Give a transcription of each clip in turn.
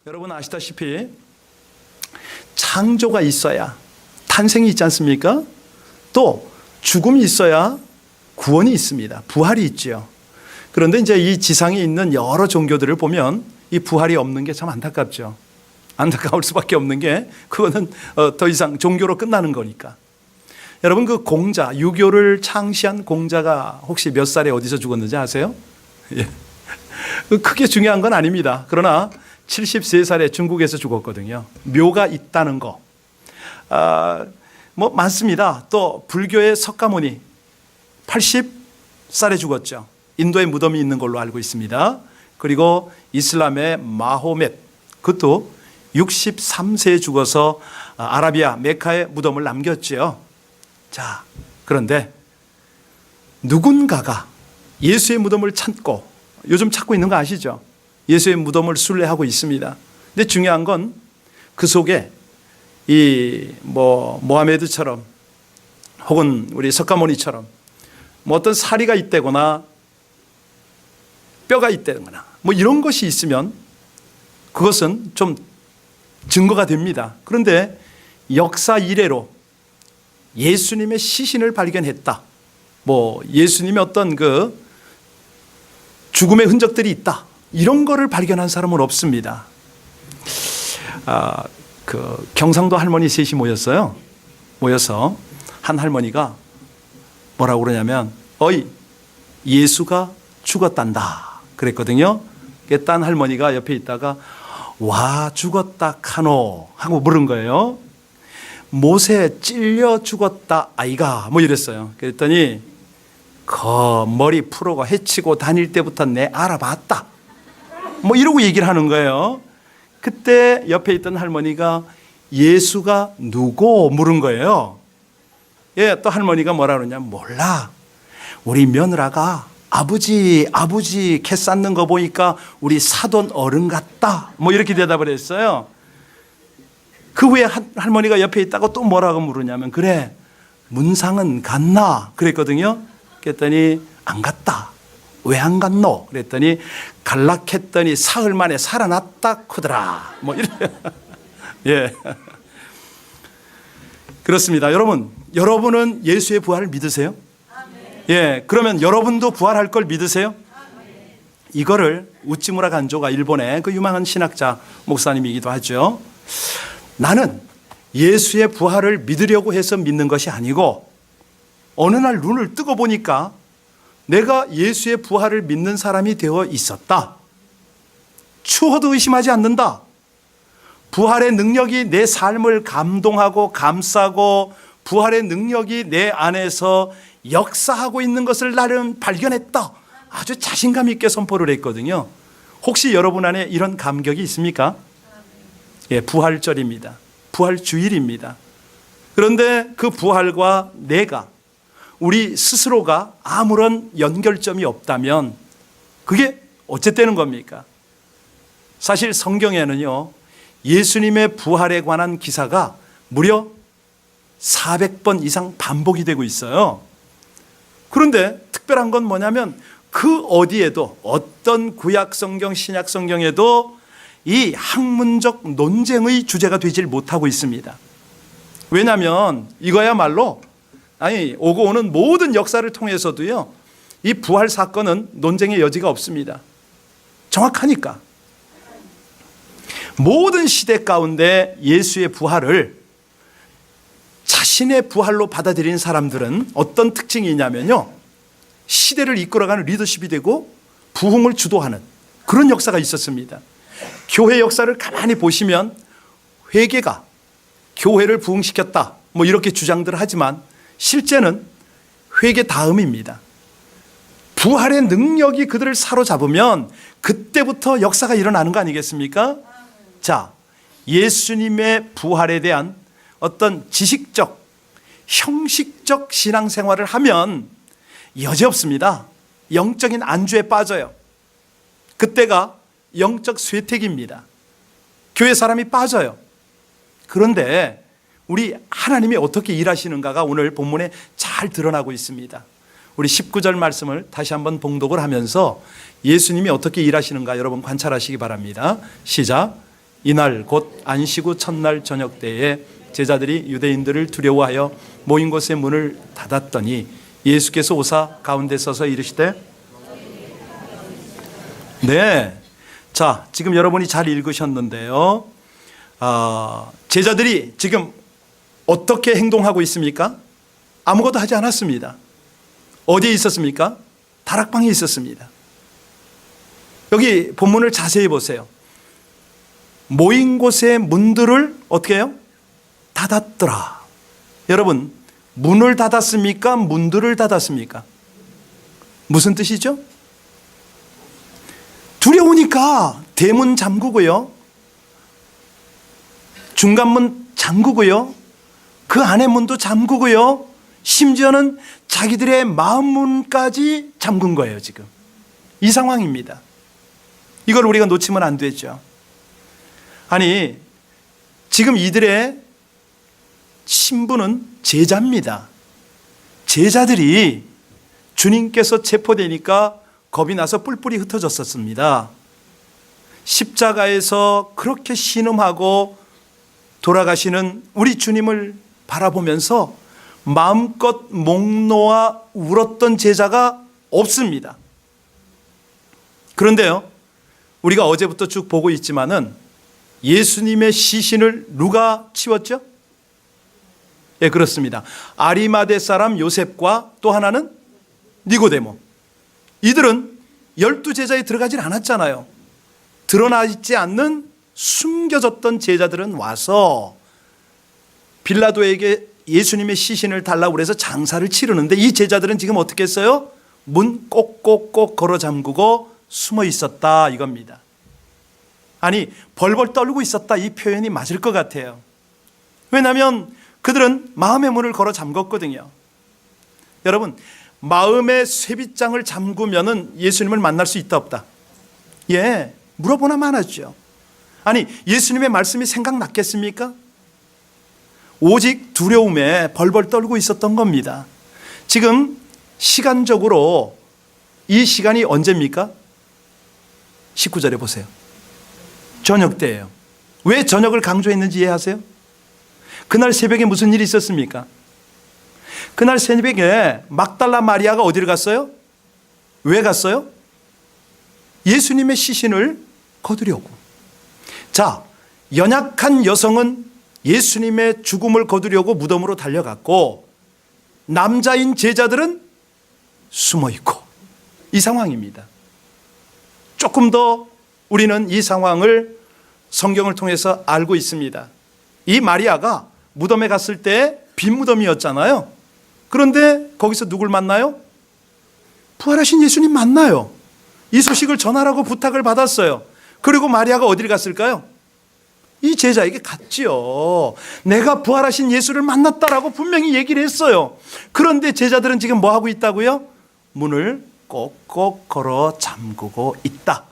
여러분 아시다시피 창조가 있어야 탄생이 있지 않습니까? 또 죽음이 있어야 구원이 있습니다. 부활이 있죠. 그런데 이제 이 지상에 있는 여러 종교들을 보면 이 부활이 없는 게 참 안타깝죠. 안타까울 수밖에 없는 게 그거는 더 이상 종교로 끝나는 거니까. 여러분 그 공자, 유교를 창시한 공자가 혹시 몇 살에 어디서 죽었는지 아세요? 예. 크게 중요한 건 아닙니다. 그러나 73살에 중국에서 죽었거든요. 묘가 있다는 거. 뭐 많습니다. 또 불교의 석가모니 80살에 죽었죠. 인도에 무덤이 있는 걸로 알고 있습니다. 그리고 이슬람의 마호멧, 그것도 63세에 죽어서 아라비아 메카에 무덤을 남겼죠. 자, 그런데 누군가가 예수의 무덤을 찾고, 요즘 찾고 있는 거 아시죠? 예수의 무덤을 순례하고 있습니다. 근데 중요한 건 그 속에 모하메드처럼 혹은 우리 석가모니처럼 뭐 어떤 사리가 있다거나 뼈가 있다거나 뭐 이런 것이 있으면 그것은 좀 증거가 됩니다. 그런데 역사 이래로 예수님의 시신을 발견했다, 뭐 예수님의 어떤 그 죽음의 흔적들이 있다, 이런 거를 발견한 사람은 없습니다. 그 경상도 할머니 셋이 모여서 한 할머니가 뭐라고 그러냐면 어이 예수가 죽었단다 그랬거든요. 딴 할머니가 옆에 있다가 와 죽었다 카노 하고 물은 거예요. 못에 찔려 죽었다 아이가 뭐 이랬어요. 그랬더니 머리 풀어가 헤치고 다닐 때부터 내 알아봤다 뭐 이러고 얘기를 하는 거예요. 그때 옆에 있던 할머니가 예수가 누구 물은 거예요. 예, 또 할머니가 뭐라 그러냐, 몰라, 우리 며느라가 아버지 캐 쌓는 거 보니까 우리 사돈 어른 같다 뭐 이렇게 대답을 했어요. 그 후에 할머니가 옆에 있다고 또 뭐라고 물으냐면 그래 문상은 갔나 그랬거든요. 그랬더니 안 갔다. 왜 안 갔노? 그랬더니 갈락했더니 사흘 만에 살아났다 크더라 뭐 이래. 예, 그렇습니다. 여러분은 예수의 부활을 믿으세요? 예, 그러면 여러분도 부활할 걸 믿으세요? 이거를 우찌무라 간조가 일본의 그 유명한 신학자 목사님이기도 하죠. 나는 예수의 부활을 믿으려고 해서 믿는 것이 아니고 어느 날 눈을 뜨고 보니까 내가 예수의 부활을 믿는 사람이 되어 있었다. 추호도 의심하지 않는다. 부활의 능력이 내 삶을 감동하고 감싸고 부활의 능력이 내 안에서 역사하고 있는 것을 나는 발견했다. 아주 자신감 있게 선포를 했거든요. 혹시 여러분 안에 이런 감격이 있습니까? 예, 부활절입니다. 부활주일입니다. 그런데 그 부활과 내가, 우리 스스로가 아무런 연결점이 없다면 그게 어째 되는 겁니까? 사실 성경에는요, 예수님의 부활에 관한 기사가 무려 400번 이상 반복이 되고 있어요. 그런데 특별한 건 뭐냐면 그 어디에도, 어떤 구약 성경, 신약 성경에도 이 학문적 논쟁의 주제가 되질 못하고 있습니다. 왜냐하면 이거야말로 오고 오는 모든 역사를 통해서도요, 이 부활 사건은 논쟁의 여지가 없습니다. 정확하니까. 모든 시대 가운데 예수의 부활을 자신의 부활로 받아들인 사람들은 어떤 특징이 있냐면요, 시대를 이끌어가는 리더십이 되고 부흥을 주도하는 그런 역사가 있었습니다. 교회 역사를 가만히 보시면 회개가 교회를 부흥시켰다 뭐 이렇게 주장들 하지만 실제는 회개 다음입니다. 부활의 능력이 그들을 사로잡으면 그때부터 역사가 일어나는 거 아니겠습니까? 자, 예수님의 부활에 대한 어떤 지식적, 형식적 신앙생활을 하면 여지없습니다. 영적인 안주에 빠져요. 그때가 영적 쇠퇴기입니다. 교회 사람이 빠져요. 그런데 우리 하나님이 어떻게 일하시는가가 오늘 본문에 잘 드러나고 있습니다. 우리 19절 말씀을 다시 한번 봉독을 하면서 예수님이 어떻게 일하시는가 여러분 관찰하시기 바랍니다. 시작. 이날 곧 안식 후 첫날 저녁 때에 제자들이 유대인들을 두려워하여 모인 곳의 문을 닫았더니 예수께서 오사 가운데 서서 이르시되 네. 자, 지금 여러분이 잘 읽으셨는데요. 제자들이 지금 어떻게 행동하고 있습니까? 아무것도 하지 않았습니다. 어디에 있었습니까? 다락방에 있었습니다. 여기 본문을 자세히 보세요. 모인 곳의 문들을 어떻게 해요? 닫았더라. 여러분, 문을 닫았습니까? 문들을 닫았습니까? 무슨 뜻이죠? 두려우니까 대문 잠그고요, 중간문 잠그고요, 그 안의 문도 잠그고요, 심지어는 자기들의 마음문까지 잠근 거예요. 지금 이 상황입니다. 이걸 우리가 놓치면 안 되죠. 아니, 지금 이들의 신분은 제자입니다. 제자들이 주님께서 체포되니까 겁이 나서 뿔뿔이 흩어졌었습니다. 십자가에서 그렇게 신음하고 돌아가시는 우리 주님을 바라보면서 마음껏 목 놓아 울었던 제자가 없습니다. 그런데요, 우리가 어제부터 쭉 보고 있지만은 예수님의 시신을 누가 치웠죠? 예, 그렇습니다. 아리마대 사람 요셉과 또 하나는 니고데모. 이들은 12제자에 들어가질 않았잖아요. 드러나 있지 않는 숨겨졌던 제자들은 와서 빌라도에게 예수님의 시신을 달라고 그래서 장사를 치르는데, 이 제자들은 지금 어떻게 했어요? 문 꼭꼭꼭 걸어 잠그고 숨어 있었다, 이겁니다. 아니, 벌벌 떨고 있었다, 이 표현이 맞을 것 같아요. 왜냐하면 그들은 마음의 문을 걸어 잠궜거든요. 여러분, 마음의 쇠빗장을 잠그면은 예수님을 만날 수 있다 없다? 예, 물어보나 마나죠. 아니, 예수님의 말씀이 생각났겠습니까? 오직 두려움에 벌벌 떨고 있었던 겁니다. 지금 시간적으로 이 시간이 언제입니까? 19절에 보세요. 저녁 때예요. 왜 저녁을 강조했는지 이해하세요? 그날 새벽에 무슨 일이 있었습니까? 그날 새벽에 막달라 마리아가 어디를 갔어요? 왜 갔어요? 예수님의 시신을 거두려고. 자, 연약한 여성은 예수님의 죽음을 거두려고 무덤으로 달려갔고, 남자인 제자들은 숨어 있고, 이 상황입니다. 조금 더 우리는 이 상황을 성경을 통해서 알고 있습니다. 이 마리아가 무덤에 갔을 때 빈 무덤이었잖아요. 그런데 거기서 누굴 만나요? 부활하신 예수님 만나요. 이 소식을 전하라고 부탁을 받았어요. 그리고 마리아가 어디를 갔을까요? 이 제자에게 갔지요. 내가 부활하신 예수를 만났다라고 분명히 얘기를 했어요. 그런데 제자들은 지금 뭐 하고 있다고요? 문을 꼭꼭 걸어 잠그고 있다.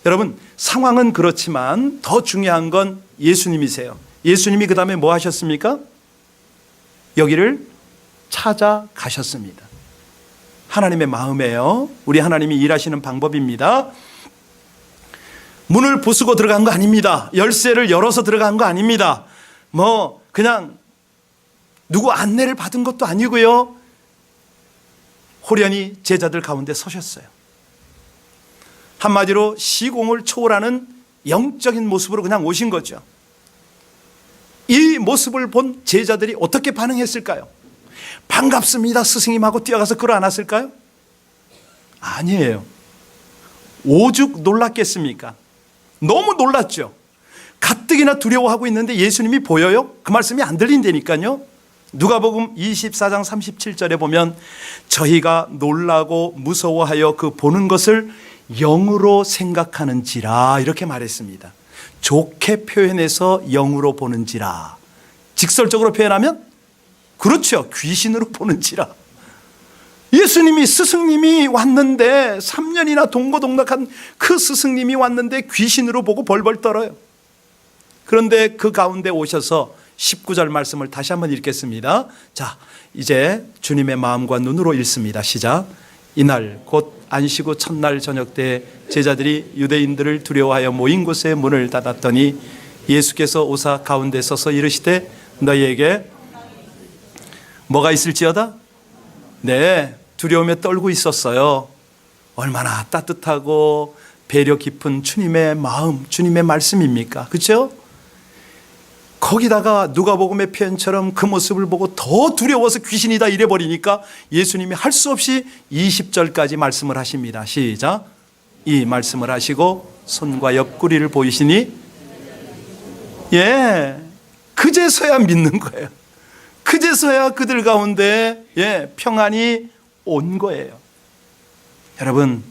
여러분, 상황은 그렇지만 더 중요한 건 예수님이세요. 예수님이 그 다음에 뭐 하셨습니까? 여기를 찾아가셨습니다. 하나님의 마음이에요. 우리 하나님이 일하시는 방법입니다. 문을 부수고 들어간 거 아닙니다. 열쇠를 열어서 들어간 거 아닙니다. 뭐 그냥 누구 안내를 받은 것도 아니고요. 호련히 제자들 가운데 서셨어요. 한마디로 시공을 초월하는 영적인 모습으로 그냥 오신 거죠. 이 모습을 본 제자들이 어떻게 반응했을까요? 반갑습니다 스승님하고 뛰어가서 끌어안았을까요? 아니에요. 오죽 놀랐겠습니까? 너무 놀랐죠. 가뜩이나 두려워하고 있는데 예수님이 보여요? 그 말씀이 안 들린다니까요. 누가복음 24장 37절에 보면 저희가 놀라고 무서워하여 그 보는 것을 영으로 생각하는지라, 이렇게 말했습니다. 좋게 표현해서 영으로 보는지라. 직설적으로 표현하면 그렇죠. 귀신으로 보는지라. 예수님이, 스승님이 왔는데, 3년이나 동고동락한 그 스승님이 왔는데 귀신으로 보고 벌벌 떨어요. 그런데 그 가운데 오셔서 19절 말씀을 다시 한번 읽겠습니다. 자, 이제 주님의 마음과 눈으로 읽습니다. 시작. 이날 곧 안식 후 첫날 저녁 때 제자들이 유대인들을 두려워하여 모인 곳에 문을 닫았더니 예수께서 오사 가운데 서서 이르시되 너희에게 뭐가 있을지어다? 네, 두려움에 떨고 있었어요. 얼마나 따뜻하고 배려 깊은 주님의 마음, 주님의 말씀입니까? 그렇죠? 거기다가 누가복음의 표현처럼 그 모습을 보고 더 두려워서 귀신이 다 이래버리니까 예수님이 할 수 없이 20절까지 말씀을 하십니다. 시작. 이 말씀을 하시고 손과 옆구리를 보이시니 그제서야 믿는 거예요. 그제서야 그들 가운데 평안이 온 거예요. 여러분,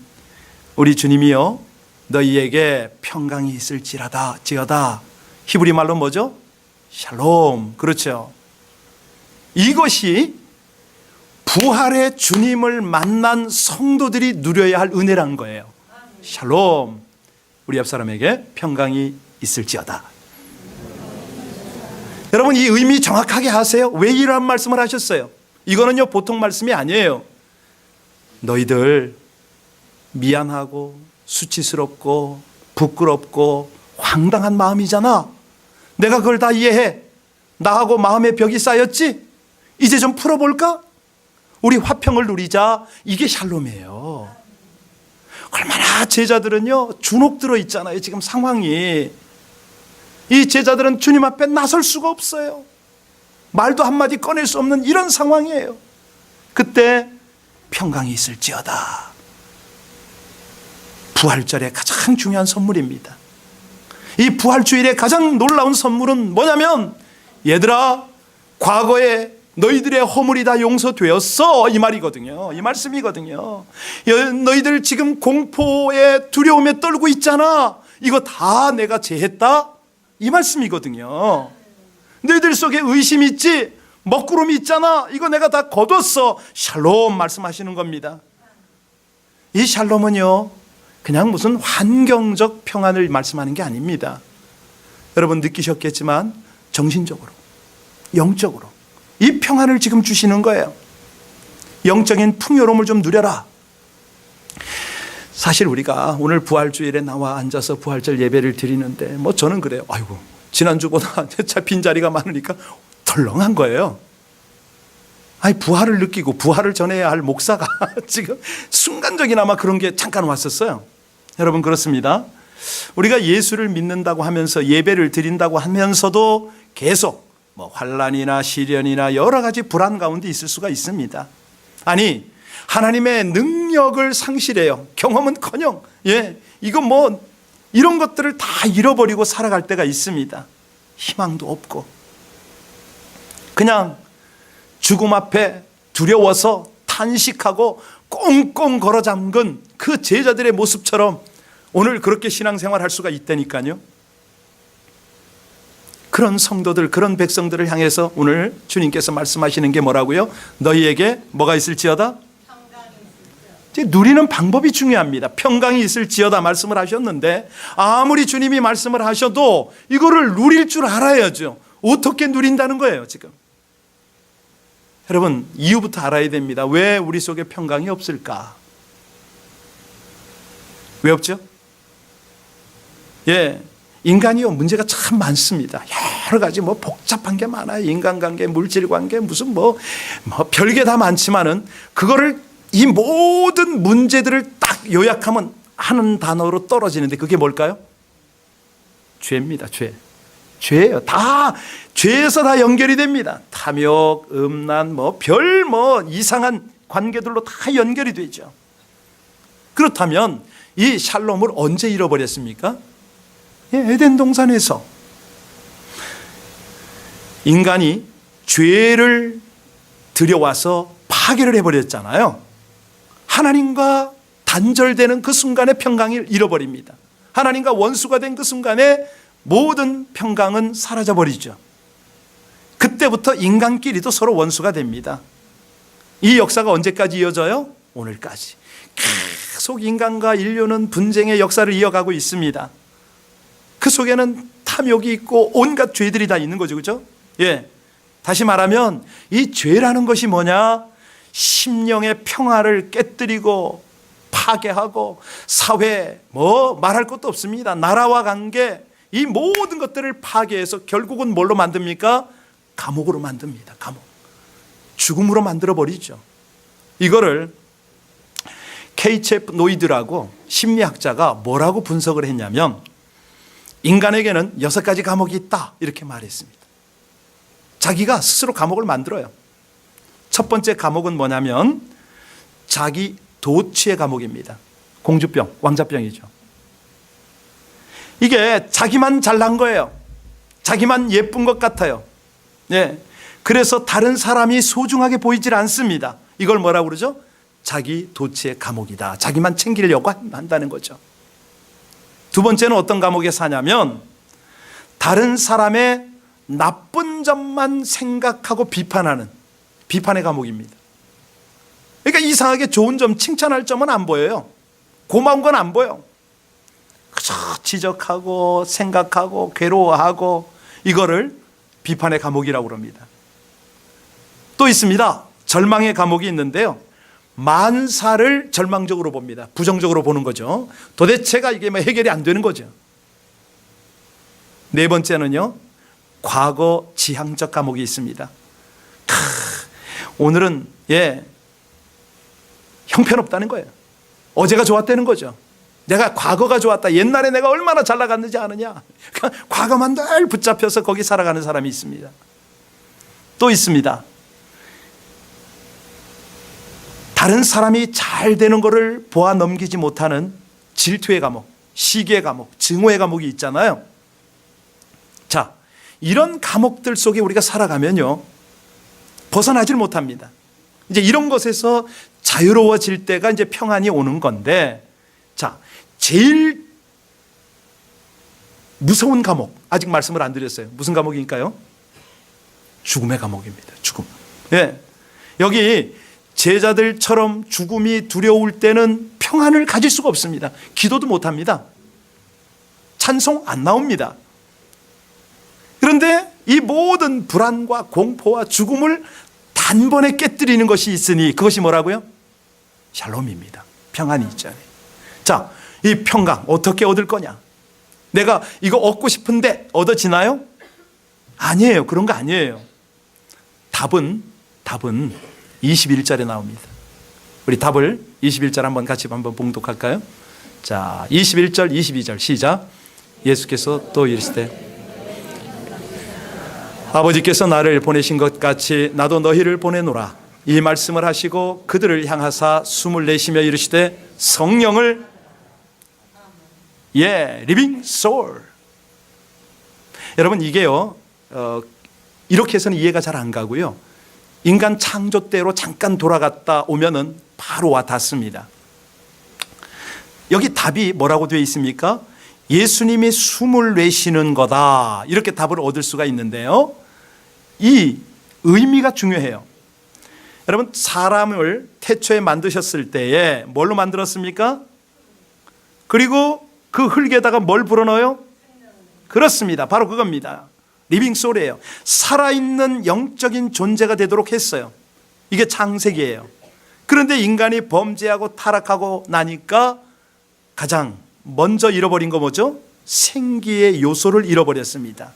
우리 주님이요 너희에게 평강이 있을지어다. 히브리 말로 뭐죠? 샬롬. 그렇죠. 이것이 부활의 주님을 만난 성도들이 누려야 할 은혜란 거예요. 샬롬. 우리 옆 사람에게 평강이 있을지어다. 여러분, 이 의미 정확하게 아세요? 왜 이러한 말씀을 하셨어요? 이거는요 보통 말씀이 아니에요. 너희들 미안하고 수치스럽고 부끄럽고 황당한 마음이잖아. 내가 그걸 다 이해해. 나하고 마음의 벽이 쌓였지? 이제 좀 풀어볼까? 우리 화평을 누리자. 이게 샬롬이에요. 얼마나 제자들은요 주눅 들어 있잖아요. 지금 상황이. 이 제자들은 주님 앞에 나설 수가 없어요. 말도 한마디 꺼낼 수 없는 이런 상황이에요. 그때 평강이 있을지어다. 부활절의 가장 중요한 선물입니다. 이 부활주일의 가장 놀라운 선물은 뭐냐면 얘들아 과거에 너희들의 허물이 다 용서되었어 이 말이거든요. 이 말씀이거든요. 너희들 지금 공포에 두려움에 떨고 있잖아. 이거 다 내가 제했다 이 말씀이거든요. 너희들 속에 의심 있지? 먹구름이 있잖아. 이거 내가 다 거뒀어. 샬롬 말씀하시는 겁니다. 이 샬롬은요 그냥 무슨 환경적 평안을 말씀하는 게 아닙니다. 여러분 느끼셨겠지만 정신적으로 영적으로 이 평안을 지금 주시는 거예요. 영적인 풍요로움을 좀 누려라. 사실 우리가 오늘 부활주일에 나와 앉아서 부활절 예배를 드리는데 뭐 저는 그래요. 아이고 지난주보다 빈자리가 많으니까 덜렁한 거예요. 아니 부활을 느끼고 부활을 전해야 할 목사가 지금 순간적이나마 그런 게 잠깐 왔었어요. 여러분 그렇습니다. 우리가 예수를 믿는다고 하면서 예배를 드린다고 하면서도 계속 뭐 환난이나 시련이나 여러 가지 불안 가운데 있을 수가 있습니다. 아니 하나님의 능력을 상실해요. 경험은커녕 이거 뭐 이런 것들을 다 잃어버리고 살아갈 때가 있습니다. 희망도 없고 그냥 죽음 앞에 두려워서 탄식하고 꽁꽁 걸어 잠근 그 제자들의 모습처럼 오늘 그렇게 신앙생활 할 수가 있다니까요. 그런 성도들, 그런 백성들을 향해서 오늘 주님께서 말씀하시는 게 뭐라고요? 너희에게 뭐가 있을지어다? 누리는 방법이 중요합니다. 평강이 있을지어다 말씀을 하셨는데 아무리 주님이 말씀을 하셔도 이거를 누릴 줄 알아야죠. 어떻게 누린다는 거예요 지금. 여러분 이유부터 알아야 됩니다. 왜 우리 속에 평강이 없을까? 왜 없죠? 인간이요 문제가 참 많습니다. 여러 가지 뭐 복잡한 게 많아요. 인간관계, 물질관계, 무슨 뭐 별게 다 많지만은 그거를 이 모든 문제들을 딱 요약하면 하는 단어로 떨어지는데 그게 뭘까요? 죄입니다. 죄예요. 다 죄에서 다 연결이 됩니다. 탐욕, 음란, 별 이상한 관계들로 다 연결이 되죠. 그렇다면 이 샬롬을 언제 잃어버렸습니까? 에덴 동산에서 인간이 죄를 들여와서 파괴를 해버렸잖아요. 하나님과 단절되는 그 순간에 평강을 잃어버립니다. 하나님과 원수가 된 그 순간에 모든 평강은 사라져버리죠. 그때부터 인간끼리도 서로 원수가 됩니다. 이 역사가 언제까지 이어져요? 오늘까지. 계속 인간과 인류는 분쟁의 역사를 이어가고 있습니다. 그 속에는 탐욕이 있고 온갖 죄들이 다 있는 거죠. 그렇죠? 다시 말하면 이 죄라는 것이 뭐냐? 심령의 평화를 깨뜨리고 파괴하고 사회 말할 것도 없습니다. 나라와 관계 이 모든 것들을 파괴해서 결국은 뭘로 만듭니까? 감옥으로 만듭니다. 감옥. 죽음으로 만들어 버리죠. 이거를 케이체프 노이드라고 심리학자가 뭐라고 분석을 했냐면 인간에게는 6가지 감옥이 있다 이렇게 말했습니다. 자기가 스스로 감옥을 만들어요. 첫 번째 감옥은 뭐냐면 자기 도취의 감옥입니다. 공주병, 왕자병이죠. 이게 자기만 잘난 거예요. 자기만 예쁜 것 같아요. 예. 그래서 다른 사람이 소중하게 보이질 않습니다. 이걸 뭐라고 그러죠? 자기 도취의 감옥이다. 자기만 챙기려고 한다는 거죠. 두 번째는 어떤 감옥에 사냐면 다른 사람의 나쁜 점만 생각하고 비판하는 비판의 감옥입니다. 그러니까 이상하게 좋은 점, 칭찬할 점은 안 보여요. 고마운 건 안 보여. 그저 지적하고 생각하고 괴로워하고 이거를 비판의 감옥이라고 그럽니다. 또 있습니다. 절망의 감옥이 있는데요. 만사를 절망적으로 봅니다. 부정적으로 보는 거죠. 도대체가 이게 해결이 안 되는 거죠. 네 번째는요. 과거 지향적 감옥이 있습니다. 오늘은 형편없다는 거예요. 어제가 좋았다는 거죠. 내가 과거가 좋았다. 옛날에 내가 얼마나 잘 나갔는지 아느냐. 과거만 늘 붙잡혀서 거기 살아가는 사람이 있습니다. 또 있습니다. 다른 사람이 잘 되는 것을 보아 넘기지 못하는 질투의 감옥, 시기의 감옥, 증오의 감옥이 있잖아요. 자, 이런 감옥들 속에 우리가 살아가면요 벗어나질 못합니다. 이제 이런 것에서 자유로워질 때가 이제 평안이 오는 건데, 자, 제일 무서운 감옥 아직 말씀을 안 드렸어요. 무슨 감옥일까요? 죽음의 감옥입니다. 죽음. 예, 여기 제자들처럼 죽음이 두려울 때는 평안을 가질 수가 없습니다. 기도도 못합니다. 찬송 안 나옵니다. 그런데 이 모든 불안과 공포와 죽음을 단번에 깨뜨리는 것이 있으니 그것이 뭐라고요? 샬롬입니다. 평안이 있잖아요. 자, 이 평강 어떻게 얻을 거냐? 내가 이거 얻고 싶은데 얻어지나요? 아니에요. 그런 거 아니에요. 답은 21절에 나옵니다. 우리 답을 21절 한번 같이 한번 봉독할까요? 자, 21절 22절 시작. 예수께서 또 이르시되 아버지께서 나를 보내신 것 같이 나도 너희를 보내노라. 이 말씀을 하시고 그들을 향하사 숨을 내쉬며 이르시되 성령을 living soul. 여러분 이게요 이렇게 해서는 이해가 잘 안 가고요. 인간 창조 때로 잠깐 돌아갔다 오면은 바로 와 닿습니다. 여기 답이 뭐라고 되어 있습니까? 예수님이 숨을 내쉬는 거다. 이렇게 답을 얻을 수가 있는데요. 이 의미가 중요해요. 여러분 사람을 태초에 만드셨을 때에 뭘로 만들었습니까? 그리고 그 흙에다가 뭘 불어넣어요? 그렇습니다. 바로 그겁니다. 리빙 소울이에요. 살아있는 영적인 존재가 되도록 했어요. 이게 창세기예요. 그런데 인간이 범죄하고 타락하고 나니까 가장 먼저 잃어버린 거 뭐죠? 생기의 요소를 잃어버렸습니다.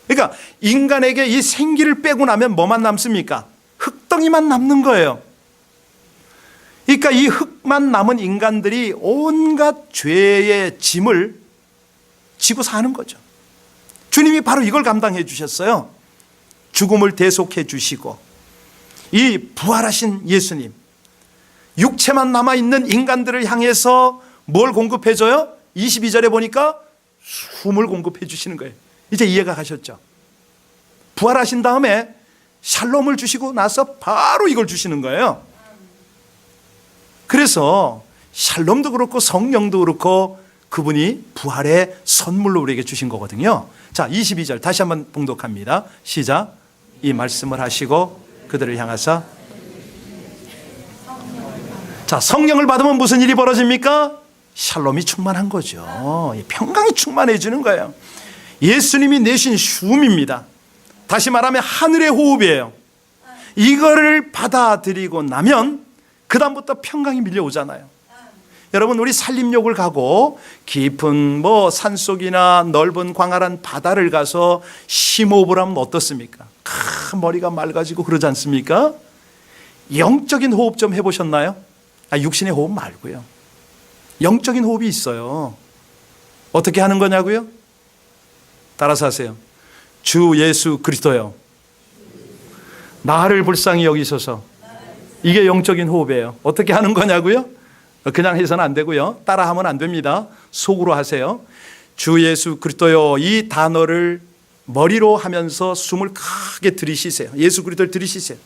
그러니까 인간에게 이 생기를 빼고 나면 뭐만 남습니까? 흙덩이만 남는 거예요. 그러니까 이 흙만 남은 인간들이 온갖 죄의 짐을 지고 사는 거죠. 주님이 바로 이걸 감당해 주셨어요. 죽음을 대속해 주시고 이 부활하신 예수님 육체만 남아있는 인간들을 향해서 뭘 공급해 줘요? 22절에 보니까 숨을 공급해 주시는 거예요. 이제 이해가 가셨죠? 부활하신 다음에 샬롬을 주시고 나서 바로 이걸 주시는 거예요. 그래서 샬롬도 그렇고 성령도 그렇고 그분이 부활의 선물로 우리에게 주신 거거든요. 자, 22절 다시 한번 봉독합니다. 시작. 이 말씀을 하시고 그들을 향하사. 자, 성령을 받으면 무슨 일이 벌어집니까? 샬롬이 충만한 거죠. 평강이 충만해지는 거예요. 예수님이 내신 쉼입니다. 다시 말하면 하늘의 호흡이에요. 이거를 받아들이고 나면 그다음부터 평강이 밀려오잖아요. 여러분, 우리 산림욕을 가고 깊은 산속이나 넓은 광활한 바다를 가서 심호흡을 하면 어떻습니까? 머리가 맑아지고 그러지 않습니까? 영적인 호흡 좀 해보셨나요? 육신의 호흡 말고요. 영적인 호흡이 있어요. 어떻게 하는 거냐고요? 따라서 하세요. 주 예수 그리스도여, 나를 불쌍히 여기소서. 이게 영적인 호흡이에요. 어떻게 하는 거냐고요? 그냥 해서는 안 되고요. 따라하면 안 됩니다. 속으로 하세요. 주 예수 그리스도여, 이 단어를 머리로 하면서 숨을 크게 들이쉬세요. 예수 그리스도를 들이쉬세요.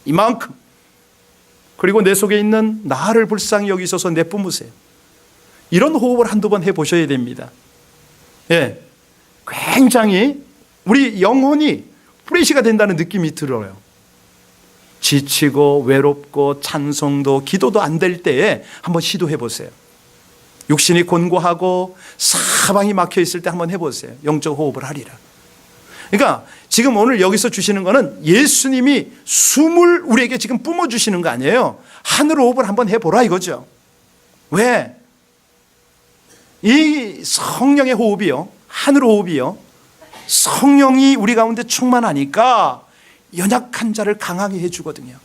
이만큼. 그리고 내 속에 있는 나를 불쌍히 여기소서 내뿜으세요. 이런 호흡을 한두 번 해보셔야 됩니다. 예, 굉장히 우리 영혼이 프레시가 된다는 느낌이 들어요. 지치고 외롭고 찬송도 기도도 안 될 때에 한번 시도해 보세요. 육신이 곤고하고 사방이 막혀 있을 때 한번 해보세요. 영적 호흡을 하리라. 그러니까 지금 오늘 여기서 주시는 거는 예수님이 숨을 우리에게 지금 뿜어주시는 거 아니에요. 하늘 호흡을 한번 해보라 이거죠. 왜? 이 성령의 호흡이요, 하늘 호흡이요, 성령이 우리 가운데 충만하니까 연약한 자를 강하게 해주거든요.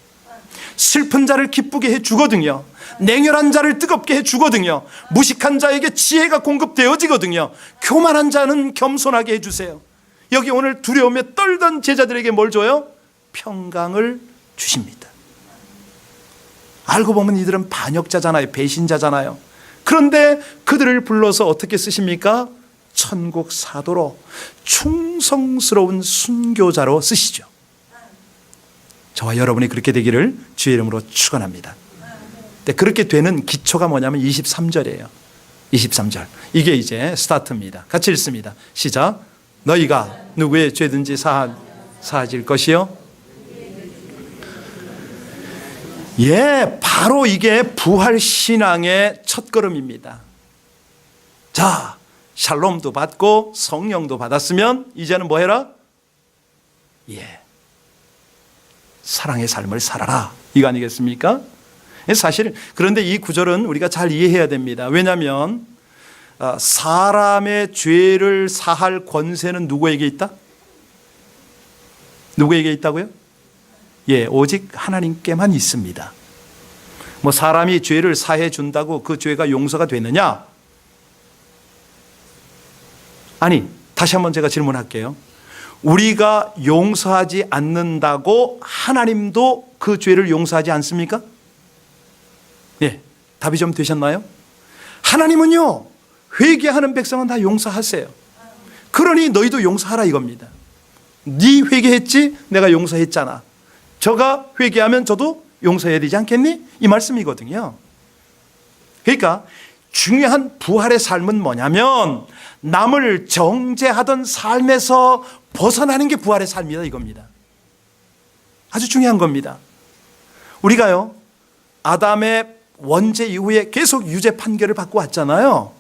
슬픈 자를 기쁘게 해주거든요. 냉혈한 자를 뜨겁게 해주거든요. 무식한 자에게 지혜가 공급되어지거든요. 교만한 자는 겸손하게 해주세요. 여기 오늘 두려움에 떨던 제자들에게 뭘 줘요? 평강을 주십니다. 알고 보면 이들은 반역자잖아요. 배신자잖아요. 그런데 그들을 불러서 어떻게 쓰십니까? 천국 사도로, 충성스러운 순교자로 쓰시죠. 저와 여러분이 그렇게 되기를 주의 이름으로 축원합니다. 그렇게 되는 기초가 뭐냐면 23절이에요. 23절. 이게 이제 스타트입니다. 같이 읽습니다. 시작. 너희가 누구의 죄든지 사하질 것이요. 예, 바로 이게 부활신앙의 첫걸음입니다. 자, 샬롬도 받고 성령도 받았으면 이제는 뭐 해라? 예, 사랑의 삶을 살아라, 이거 아니겠습니까? 사실 그런데 이 구절은 우리가 잘 이해해야 됩니다. 왜냐하면 사람의 죄를 사할 권세는 누구에게 있다? 누구에게 있다고요? 예, 오직 하나님께만 있습니다. 사람이 죄를 사해 준다고 그 죄가 용서가 되느냐? 아니, 다시 한번 제가 질문할게요. 우리가 용서하지 않는다고 하나님도 그 죄를 용서하지 않습니까? 예, 답이 좀 되셨나요? 하나님은요, 회개하는 백성은 다 용서하세요. 그러니 너희도 용서하라 이겁니다. 네 회개했지? 내가 용서했잖아. 저가 회개하면 저도 용서해야 되지 않겠니? 이 말씀이거든요. 그러니까 중요한 부활의 삶은 뭐냐면 남을 정죄하던 삶에서 벗어나는 게 부활의 삶이다 이겁니다. 아주 중요한 겁니다. 우리가요, 아담의 원죄 이후에 계속 유죄 판결을 받고 왔잖아요.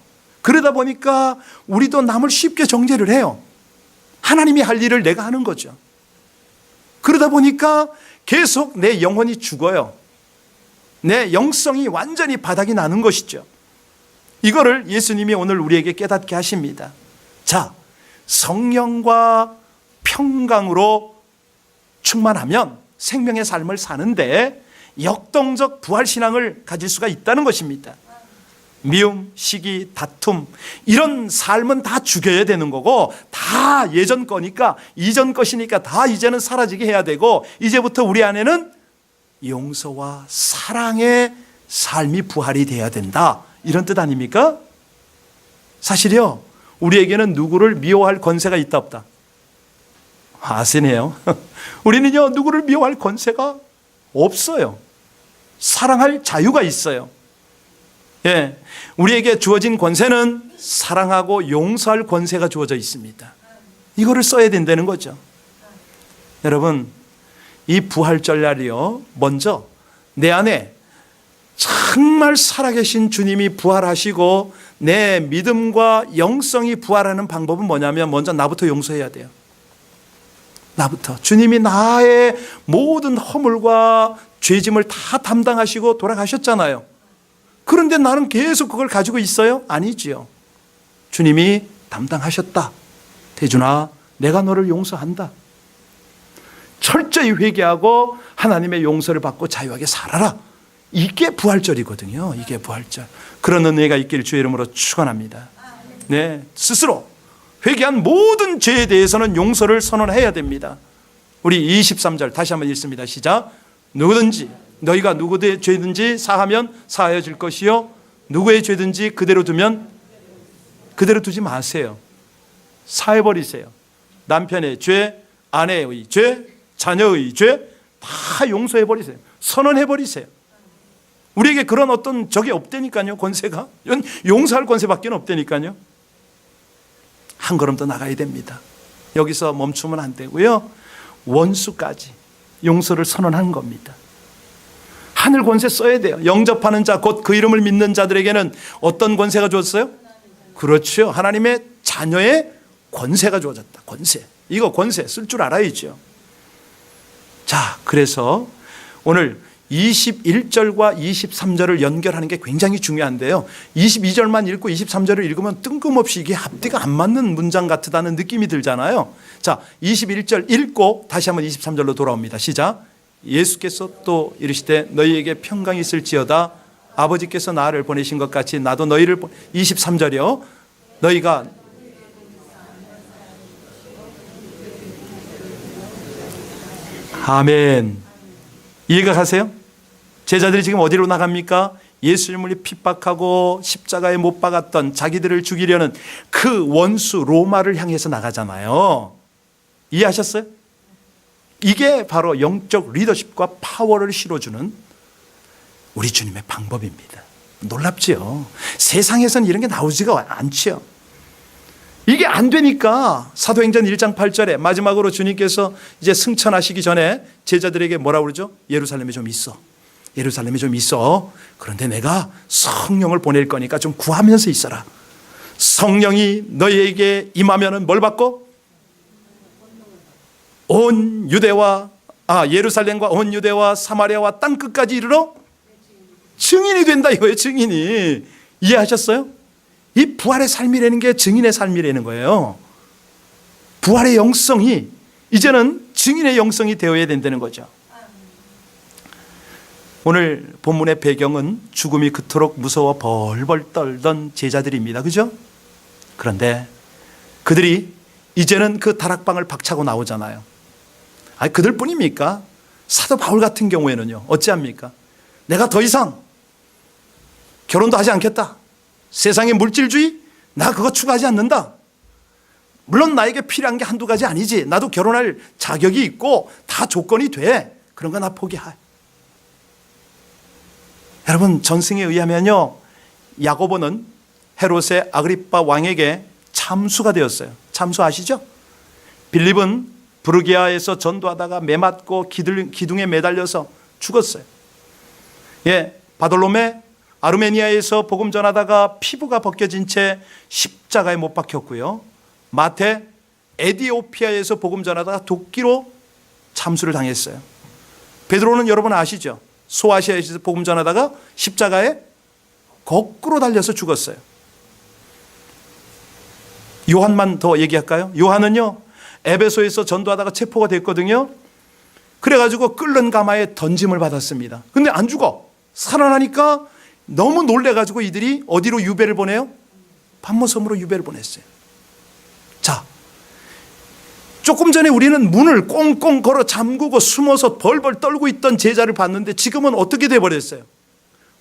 그러다 보니까 우리도 남을 쉽게 정죄를 해요. 하나님이 할 일을 내가 하는 거죠. 그러다 보니까 계속 내 영혼이 죽어요. 내 영성이 완전히 바닥이 나는 것이죠. 이거를 예수님이 오늘 우리에게 깨닫게 하십니다. 자, 성령과 평강으로 충만하면 생명의 삶을 사는데 역동적 부활신앙을 가질 수가 있다는 것입니다. 미움, 시기, 다툼, 이런 삶은 다 죽여야 되는 거고, 다 예전 거니까, 이전 것이니까 다 이제는 사라지게 해야 되고, 이제부터 우리 안에는 용서와 사랑의 삶이 부활이 돼야 된다, 이런 뜻 아닙니까? 사실요, 우리에게는 누구를 미워할 권세가 있다 없다? 아시네요. 우리는요, 누구를 미워할 권세가 없어요. 사랑할 자유가 있어요. 예, 우리에게 주어진 권세는 사랑하고 용서할 권세가 주어져 있습니다. 이거를 써야 된다는 거죠. 여러분, 이 부활절날이요, 먼저 내 안에 정말 살아계신 주님이 부활하시고 내 믿음과 영성이 부활하는 방법은 뭐냐면 먼저 나부터 용서해야 돼요. 나부터. 주님이 나의 모든 허물과 죄짐을 다 담당하시고 돌아가셨잖아요. 그런데 나는 계속 그걸 가지고 있어요? 아니지요. 주님이 담당하셨다. 태준아, 내가 너를 용서한다. 철저히 회개하고 하나님의 용서를 받고 자유하게 살아라. 이게 부활절이거든요. 이게 부활절. 그런 은혜가 있기를 주의 이름으로 축원합니다. 네, 스스로 회개한 모든 죄에 대해서는 용서를 선언해야 됩니다. 우리 23절 다시 한번 읽습니다. 시작. 누구든지 너희가 누구의 죄든지 사하면 사하여 질 것이요 누구의 죄든지 그대로 두면 그대로 두지 마세요. 사해버리세요. 남편의 죄, 아내의 죄, 자녀의 죄 다 용서해버리세요. 선언해버리세요. 우리에게 그런 어떤 적이 없다니까요. 권세가 용서할 권세밖에 없다니까요. 한 걸음 더 나가야 됩니다. 여기서 멈추면 안 되고요. 원수까지 용서를 선언한 겁니다. 하늘 권세 써야 돼요. 영접하는 자, 곧 그 이름을 믿는 자들에게는 어떤 권세가 주었어요? 그렇죠. 하나님의 자녀의 권세가 주어졌다. 권세. 이거 권세 쓸 줄 알아야죠. 자, 그래서 오늘 21절과 23절을 연결하는 게 굉장히 중요한데요. 22절만 읽고 23절을 읽으면 뜬금없이 이게 앞뒤가 안 맞는 문장 같다는 느낌이 들잖아요. 자, 21절 읽고 다시 한번 23절로 돌아옵니다. 시작. 예수께서 또 이르시되 너희에게 평강이 있을지어다. 아버지께서 나를 보내신 것 같이 나도 너희를 23절이요. 너희가 아멘. 이해가 가세요? 제자들이 지금 어디로 나갑니까? 예수님을 핍박하고 십자가에 못 박았던 자기들을 죽이려는 그 원수 로마를 향해서 나가잖아요. 이해하셨어요? 이게 바로 영적 리더십과 파워를 실어주는 우리 주님의 방법입니다. 놀랍지요? 세상에서는 이런 게 나오지가 않지요. 이게 안 되니까 사도행전 1장 8절에 마지막으로 주님께서 이제 승천하시기 전에 제자들에게 뭐라고 그러죠? 예루살렘에 좀 있어. 예루살렘에 좀 있어. 그런데 내가 성령을 보낼 거니까 좀 구하면서 있어라. 성령이 너희에게 임하면은 뭘 받고? 온 유대와 예루살렘과 온 유대와 사마리아와 땅 끝까지 이르러 증인이 된다 이거예요. 증인이. 이해하셨어요? 이 부활의 삶이라는 게 증인의 삶이라는 거예요. 부활의 영성이 이제는 증인의 영성이 되어야 된다는 거죠. 오늘 본문의 배경은 죽음이 그토록 무서워 벌벌 떨던 제자들입니다. 그죠? 그런데 그들이 이제는 그 다락방을 박차고 나오잖아요. 아니, 그들뿐입니까? 사도 바울 같은 경우에는요. 어찌합니까? 내가 더 이상 결혼도 하지 않겠다. 세상의 물질주의? 나 그거 추구하지 않는다. 물론 나에게 필요한 게 한두 가지 아니지. 나도 결혼할 자격이 있고 다 조건이 돼. 그런 거 나 포기해. 여러분, 전승에 의하면요, 야고보는 헤롯의 아그리빠 왕에게 참수가 되었어요. 참수 아시죠? 빌립은 부르기아에서 전도하다가 매맞고 기둥에 매달려서 죽었어요. 예, 바돌로메 아르메니아에서 복음 전하다가 피부가 벗겨진 채 십자가에 못 박혔고요. 마태 에디오피아에서 복음 전하다가 도끼로 참수를 당했어요. 베드로는 여러분 아시죠? 소아시아에서 복음 전하다가 십자가에 거꾸로 달려서 죽었어요. 요한만 더 얘기할까요? 요한은요, 에베소에서 전도하다가 체포가 됐거든요. 그래가지고 끓는 가마에 던짐을 받았습니다. 근데 안 죽어. 살아나니까 너무 놀래가지고 이들이 어디로 유배를 보내요? patmos섬으로 유배를 보냈어요. 자, 조금 전에 우리는 문을 꽁꽁 걸어 잠그고 숨어서 벌벌 떨고 있던 제자를 봤는데 지금은 어떻게 돼버렸어요?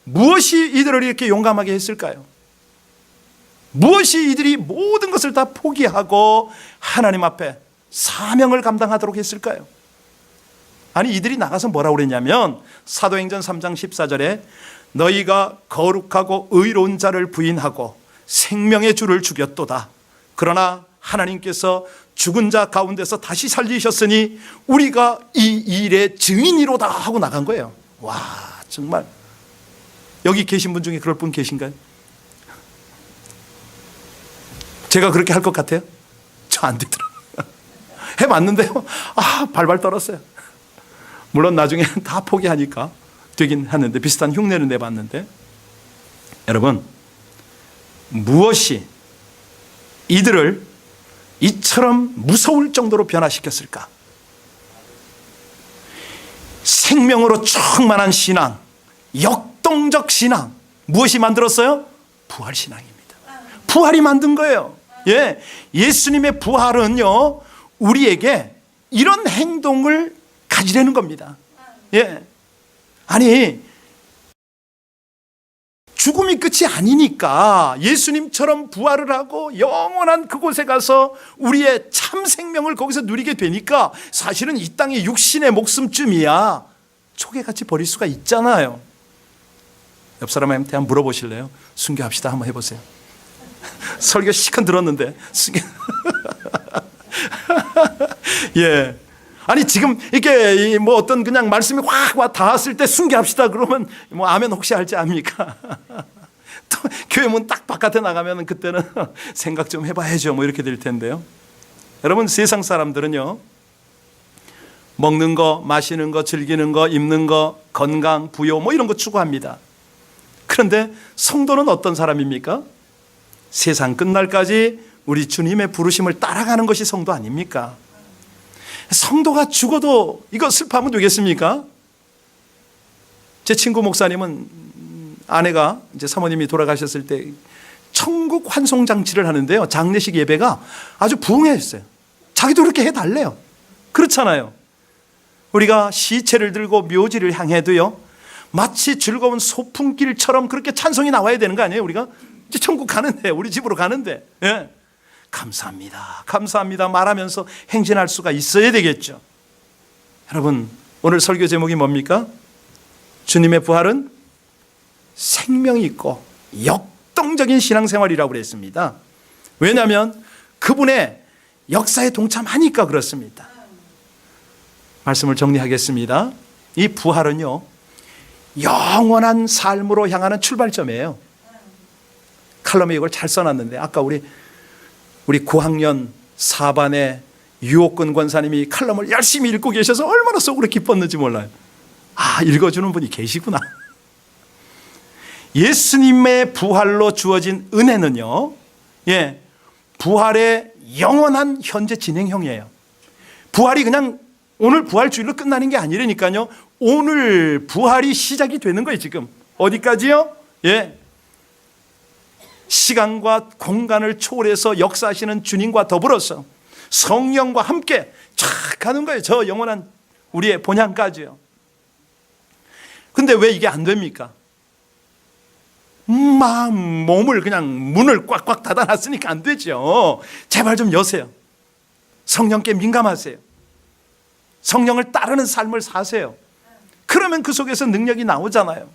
무엇이 이들을 이렇게 용감하게 했을까요? 무엇이 이들이 모든 것을 다 포기하고 하나님 앞에 사명을 감당하도록 했을까요? 아니, 이들이 나가서 뭐라고 그랬냐면 사도행전 3장 14절에 너희가 거룩하고 의로운 자를 부인하고 생명의 주를 죽였도다. 그러나 하나님께서 죽은 자 가운데서 다시 살리셨으니 우리가 이 일의 증인이로다 하고 나간 거예요. 와, 정말 여기 계신 분 중에 그럴 분 계신가요? 제가 그렇게 할 것 같아요? 저 안 되더라고요. 해봤는데요, 발발 떨었어요. 물론 나중에 다 포기하니까 되긴 하는데, 비슷한 흉내를 내봤는데, 여러분, 무엇이 이들을 이처럼 무서울 정도로 변화시켰을까? 생명으로 충만한 신앙, 역동적 신앙, 무엇이 만들었어요? 부활신앙입니다. 부활이 만든 거예요. 예, 예수님의 부활은요, 우리에게 이런 행동을 가지려는 겁니다. 예, 아니, 죽음이 끝이 아니니까 예수님처럼 부활을 하고 영원한 그곳에 가서 우리의 참 생명을 거기서 누리게 되니까 사실은 이 땅의 육신의 목숨쯤이야 초계같이 버릴 수가 있잖아요. 옆 사람한테 한번 물어보실래요? 순교합시다 한번 해보세요. 설교 시간 들었는데 순교. 예. 아니 지금 이렇게 뭐 어떤 그냥 말씀이 확 와 닿았을 때 순교합시다 그러면 뭐 아멘 혹시 할지 압니까? 또 교회 문 딱 바깥에 나가면 그때는 생각 좀 해봐야죠 뭐 이렇게 될 텐데요. 여러분, 세상 사람들은요, 먹는 거, 마시는 거, 즐기는 거, 입는 거, 건강, 부요 뭐 이런 거 추구합니다. 그런데 성도는 어떤 사람입니까? 세상 끝날까지 우리 주님의 부르심을 따라가는 것이 성도 아닙니까? 성도가 죽어도 이거 슬퍼하면 되겠습니까? 제 친구 목사님은 아내가 이제 사모님이 돌아가셨을 때 천국 환송장치를 하는데요, 장례식 예배가 아주 부흥했어요. 자기도 그렇게 해달래요. 그렇잖아요. 우리가 시체를 들고 묘지를 향해도요, 마치 즐거운 소풍길처럼 그렇게 찬송이 나와야 되는 거 아니에요? 우리가 이제 천국 가는데, 우리 집으로 가는데, 예. 감사합니다, 감사합니다 말하면서 행진할 수가 있어야 되겠죠. 여러분, 오늘 설교 제목이 뭡니까? 주님의 부활은 생명이 있고 역동적인 신앙생활이라고 그랬습니다. 왜냐하면 그분의 역사에 동참하니까 그렇습니다. 말씀을 정리하겠습니다. 이 부활은요, 영원한 삶으로 향하는 출발점이에요. 칼럼에 이걸 잘 써놨는데, 아까 우리 9학년 4반의 유옥근 권사님이 칼럼을 열심히 읽고 계셔서 얼마나 속으로 기뻤는지 몰라요. 읽어주는 분이 계시구나. 예수님의 부활로 주어진 은혜는요, 예, 부활의 영원한 현재 진행형이에요. 부활이 그냥 오늘 부활주일로 끝나는 게 아니라니까요. 오늘 부활이 시작이 되는 거예요. 지금 어디까지요? 예, 시간과 공간을 초월해서 역사하시는 주님과 더불어서 성령과 함께 쫙 가는 거예요. 저 영원한 우리의 본향까지요. 근데 왜 이게 안 됩니까? 몸을 그냥 문을 꽉꽉 닫아놨으니까 안 되죠. 제발 좀 여세요. 성령께 민감하세요. 성령을 따르는 삶을 사세요. 그러면 그 속에서 능력이 나오잖아요.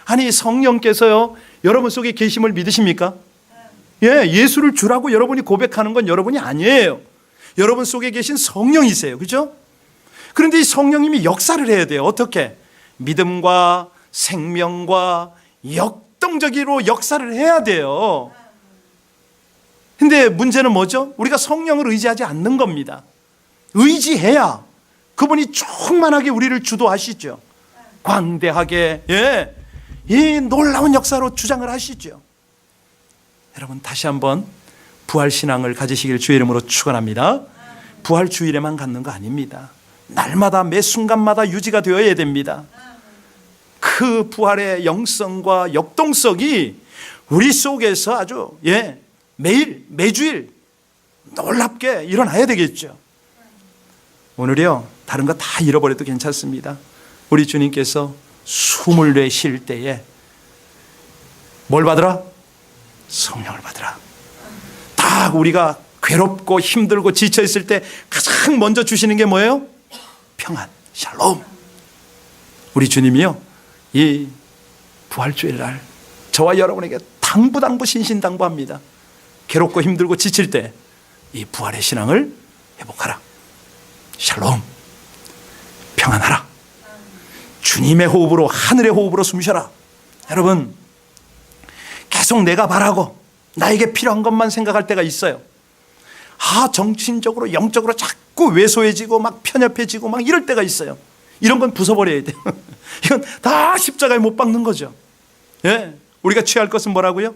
아니, 성령께서요, 여러분 속에 계심을 믿으십니까? 예, 예수를 주라고 여러분이 고백하는 건 여러분이 아니에요. 여러분 속에 계신 성령이세요. 그죠? 그런데 이 성령님이 역사를 해야 돼요. 어떻게? 믿음과 생명과 역동적으로 역사를 해야 돼요. 근데 문제는 뭐죠? 우리가 성령을 의지하지 않는 겁니다. 의지해야 그분이 충만하게 우리를 주도하시죠. 광대하게, 예, 이 놀라운 역사로 주장을 하시죠. 여러분, 다시 한번 부활신앙을 가지시길 주의 이름으로 축원합니다. 부활 주일에만 갖는 거 아닙니다. 날마다 매 순간마다 유지가 되어야 됩니다. 그 부활의 영성과 역동성이 우리 속에서 아주, 예, 매일 매주일 놀랍게 일어나야 되겠죠. 오늘요, 다른 거 다 잃어버려도 괜찮습니다. 우리 주님께서 숨을 내쉴 때에 뭘 받으라? 성령을 받으라. 딱 우리가 괴롭고 힘들고 지쳐 있을 때 가장 먼저 주시는 게 뭐예요? 평안, 샬롬. 우리 주님이요, 이 부활주일 날 저와 여러분에게 당부 신신당부합니다. 괴롭고 힘들고 지칠 때 이 부활의 신앙을 회복하라. 샬롬, 평안하라. 주님의 호흡으로, 하늘의 호흡으로 숨쉬어라. 여러분, 계속 내가 바라고 나에게 필요한 것만 생각할 때가 있어요. 정신적으로 영적으로 자꾸 왜소해지고 막 편협해지고 막 이럴 때가 있어요. 이런 건 부숴버려야 돼요. 이건 다 십자가에 못 박는 거죠. 예, 우리가 취할 것은 뭐라고요?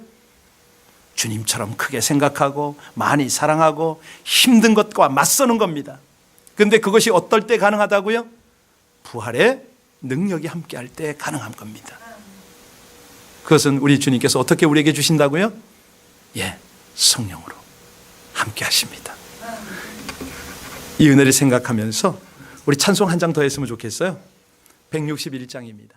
주님처럼 크게 생각하고 많이 사랑하고 힘든 것과 맞서는 겁니다. 그런데 그것이 어떨 때 가능하다고요? 부활의 능력이 함께할 때 가능한 겁니다. 그것은 우리 주님께서 어떻게 우리에게 주신다고요? 예, 성령으로 함께 하십니다. 이 은혜를 생각하면서 우리 찬송 한 장 더 했으면 좋겠어요. 161장입니다.